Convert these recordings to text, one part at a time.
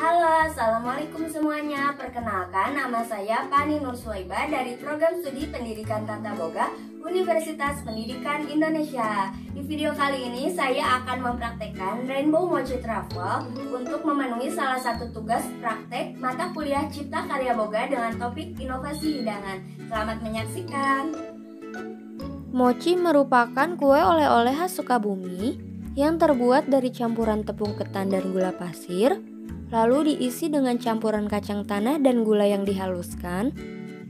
Halo, Assalamualaikum semuanya. Perkenalkan, nama saya Pani Nur Suwaiba dari Program Studi Pendidikan Tata Boga Universitas Pendidikan Indonesia. Di video kali ini saya akan mempraktekkan Rainbow Mochi Travel untuk memenuhi salah satu tugas praktek mata kuliah Cipta Karya Boga dengan topik inovasi hidangan. Selamat menyaksikan. Mochi merupakan kue oleh-oleh khas Sukabumi yang terbuat dari campuran tepung ketan dan gula pasir, lalu diisi dengan campuran kacang tanah dan gula yang dihaluskan,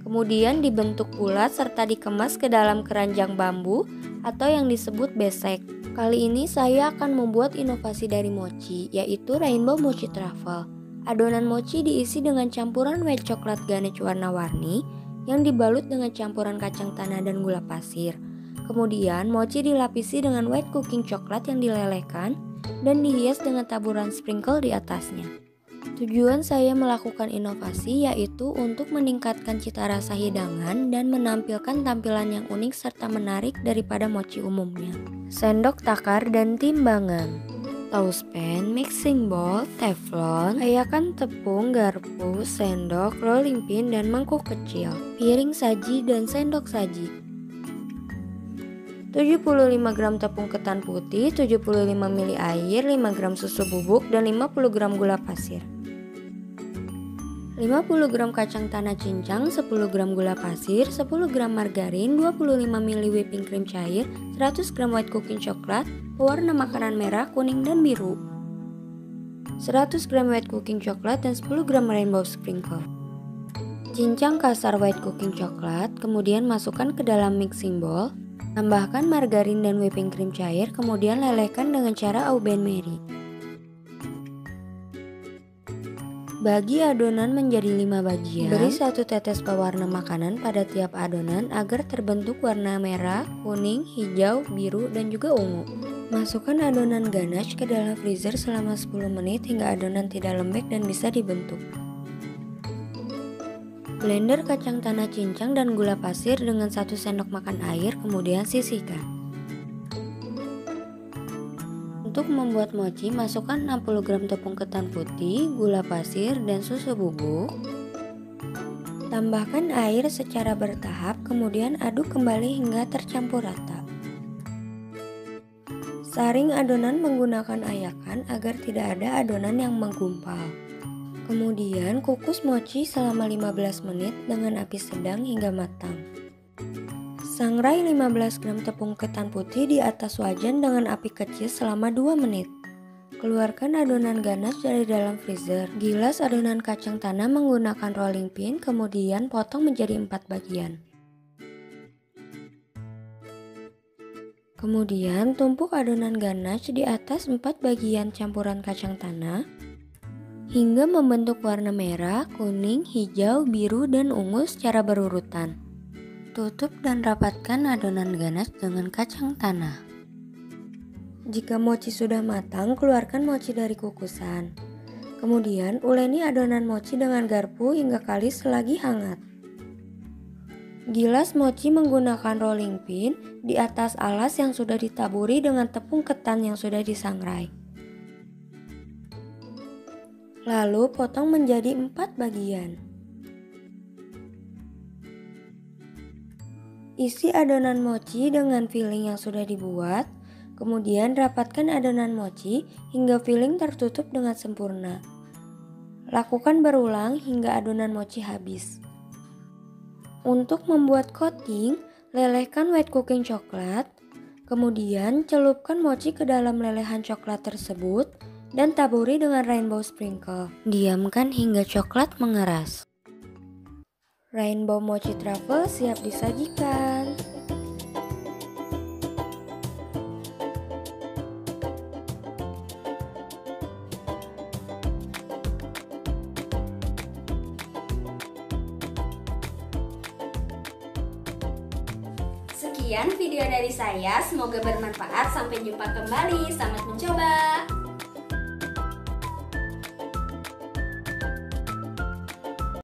kemudian dibentuk bulat serta dikemas ke dalam keranjang bambu atau yang disebut besek. Kali ini saya akan membuat inovasi dari mochi, yaitu Rainbow Mochi Truffle. Adonan mochi diisi dengan campuran white coklat ganache warna-warni yang dibalut dengan campuran kacang tanah dan gula pasir. Kemudian mochi dilapisi dengan white cooking coklat yang dilelehkan dan dihias dengan taburan sprinkle di atasnya. Tujuan saya melakukan inovasi yaitu untuk meningkatkan cita rasa hidangan dan menampilkan tampilan yang unik serta menarik daripada mochi umumnya. Sendok takar dan timbangan. Saucepan, mixing bowl, teflon, ayakan tepung, garpu, sendok, rolling pin, dan mangkuk kecil, piring saji dan sendok saji. 75 gram tepung ketan putih, 75 ml air, 5 gram susu bubuk, dan 50 gram gula pasir. 50 gram kacang tanah cincang, 10 gram gula pasir, 10 gram margarin, 25 ml whipping cream cair, 100 gram white cooking coklat, pewarna makanan merah, kuning, dan biru. 100 gram white cooking coklat dan 10 gram rainbow sprinkle. Cincang kasar white cooking coklat, kemudian masukkan ke dalam mixing bowl. Tambahkan margarin dan whipping cream cair, kemudian lelehkan dengan cara au bain-marie. Bagi adonan menjadi 5 bagian. Beri 1 tetes pewarna makanan pada tiap adonan agar terbentuk warna merah, kuning, hijau, biru, dan juga ungu. Masukkan adonan ganache ke dalam freezer selama 10 menit hingga adonan tidak lembek dan bisa dibentuk. Blender kacang tanah cincang dan gula pasir dengan 1 sendok makan air, kemudian sisihkan. Untuk membuat mochi, masukkan 60 gram tepung ketan putih, gula pasir, dan susu bubuk. Tambahkan air secara bertahap, kemudian aduk kembali hingga tercampur rata. Saring adonan menggunakan ayakan agar tidak ada adonan yang menggumpal. Kemudian kukus mochi selama 15 menit dengan api sedang hingga matang. Sangrai 15 gram tepung ketan putih di atas wajan dengan api kecil selama 2 menit. Keluarkan adonan ganache dari dalam freezer. Gilas adonan kacang tanah menggunakan rolling pin, kemudian potong menjadi 4 bagian. Kemudian tumpuk adonan ganache di atas 4 bagian campuran kacang tanah hingga membentuk warna merah, kuning, hijau, biru, dan ungu secara berurutan. Tutup dan rapatkan adonan ganache dengan kacang tanah. Jika mochi sudah matang, keluarkan mochi dari kukusan. Kemudian uleni adonan mochi dengan garpu hingga kalis selagi hangat. Gilas mochi menggunakan rolling pin di atas alas yang sudah ditaburi dengan tepung ketan yang sudah disangrai. Lalu potong menjadi 4 bagian. Isi adonan mochi dengan filling yang sudah dibuat, kemudian rapatkan adonan mochi hingga filling tertutup dengan sempurna. Lakukan berulang hingga adonan mochi habis. Untuk membuat coating, lelehkan white cooking coklat, kemudian celupkan mochi ke dalam lelehan coklat tersebut dan taburi dengan rainbow sprinkle. Diamkan hingga coklat mengeras. Rainbow Mochi Truffle siap disajikan. Sekian video dari saya, semoga bermanfaat. Sampai jumpa kembali. Selamat mencoba.